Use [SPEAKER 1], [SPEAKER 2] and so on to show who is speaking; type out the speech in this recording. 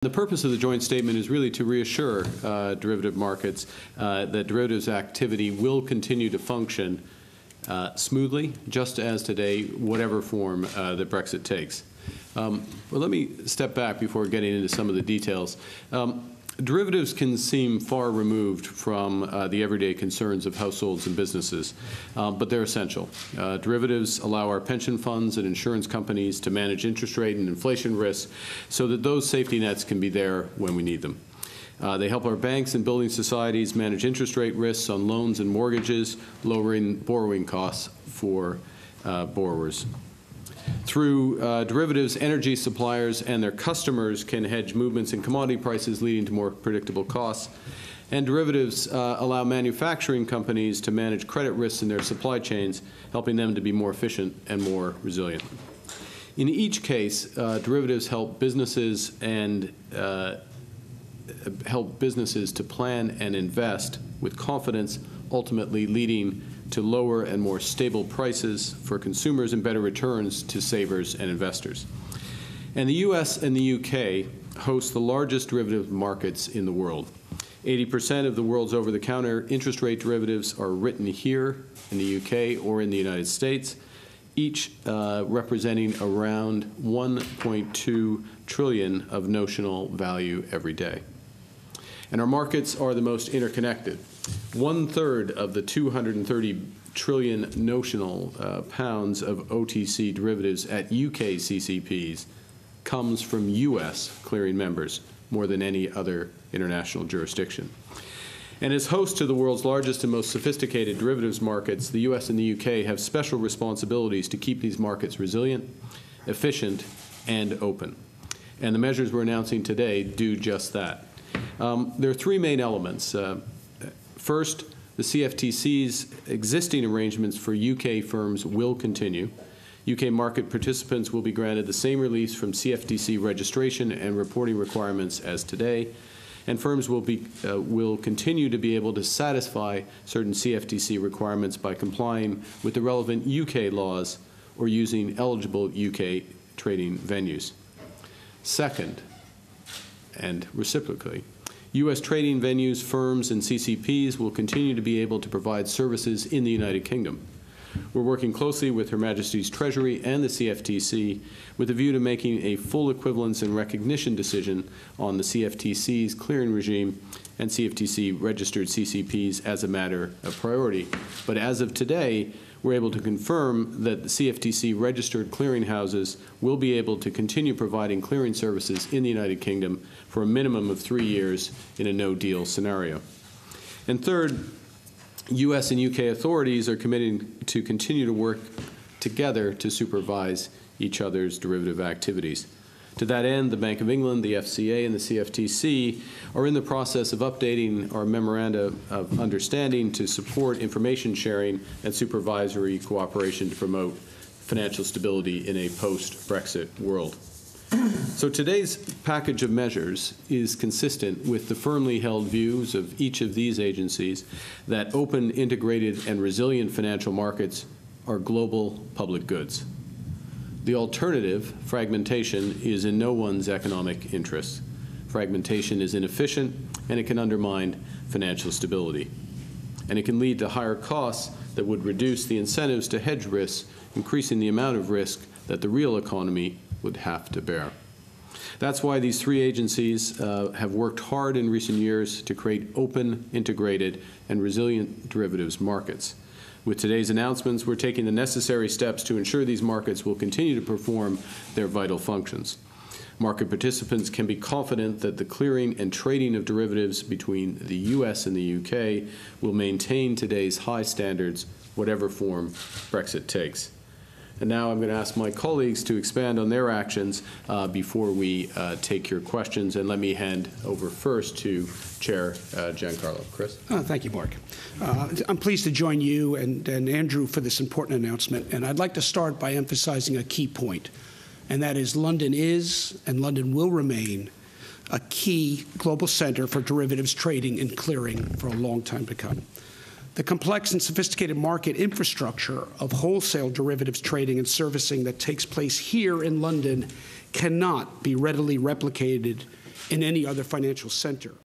[SPEAKER 1] The purpose of the joint statement is really to reassure derivative markets that derivatives activity will continue to function smoothly, just as today, whatever form that Brexit takes. Well, let me step back before getting into some of the details. Derivatives can seem far removed from the everyday concerns of households and businesses, but they're essential. Derivatives allow our pension funds and insurance companies to manage interest rate and inflation risks so that those safety nets can be there when we need them. They help our banks and building societies manage interest rate risks on loans and mortgages, lowering borrowing costs for borrowers. Through derivatives, energy suppliers and their customers can hedge movements in commodity prices, leading to more predictable costs. And derivatives allow manufacturing companies to manage credit risks in their supply chains, helping them to be more efficient and more resilient. In each case, derivatives help businesses to plan and invest with confidence, ultimately leading to lower and more stable prices for consumers and better returns to savers and investors. And the U.S. and the U.K. host the largest derivative markets in the world. 80% of the world's over-the-counter interest rate derivatives are written here in the U.K. or in the United States, each representing around $1.2 trillion of notional value every day. And our markets are the most interconnected. 1/3 of the 230 trillion notional pounds of OTC derivatives at UK CCPs comes from U.S. clearing members, more than any other international jurisdiction. And as host to the world's largest and most sophisticated derivatives markets, the U.S. and the UK have special responsibilities to keep these markets resilient, efficient, and open. And the measures we're announcing today do just that. There are three main elements. First, the CFTC's existing arrangements for UK firms will continue. UK market participants will be granted the same release from CFTC registration and reporting requirements as today, and firms will continue to be able to satisfy certain CFTC requirements by complying with the relevant UK laws or using eligible UK trading venues. Second, and reciprocally, U.S. trading venues, firms, and CCPs will continue to be able to provide services in the United Kingdom. We're working closely with Her Majesty's Treasury and the CFTC with a view to making a full equivalence and recognition decision on the CFTC's clearing regime and CFTC-registered CCPs as a matter of priority. But as of today, we're able to confirm that the CFTC-registered clearinghouses will be able to continue providing clearing services in the United Kingdom for a minimum of 3 years in a no-deal scenario. And third, U.S. and U.K. authorities are committed to continue to work together to supervise each other's derivative activities. To that end, the Bank of England, the FCA, and the CFTC are in the process of updating our memoranda of understanding to support information sharing and supervisory cooperation to promote financial stability in a post-Brexit world. So today's package of measures is consistent with the firmly held views of each of these agencies that open, integrated, and resilient financial markets are global public goods. The alternative, fragmentation, is in no one's economic interest. Fragmentation is inefficient, and it can undermine financial stability. And it can lead to higher costs that would reduce the incentives to hedge risks, increasing the amount of risk that the real economy would have to bear. That's why these three agencies have worked hard in recent years to create open, integrated, and resilient derivatives markets. With today's announcements, we're taking the necessary steps to ensure these markets will continue to perform their vital functions. Market participants can be confident that the clearing and trading of derivatives between the U.S. and the U.K. will maintain today's high standards, whatever form Brexit takes. And now I'm going to ask my colleagues to expand on their actions before we take your questions. And let me hand over first to Chair Giancarlo. Chris?
[SPEAKER 2] Thank you, Mark. I'm pleased to join you and Andrew for this important announcement. And I'd like to start by emphasizing a key point, and that is London is and London will remain a key global center for derivatives trading and clearing for a long time to come. The complex and sophisticated market infrastructure of wholesale derivatives trading and servicing that takes place here in London cannot be readily replicated in any other financial center.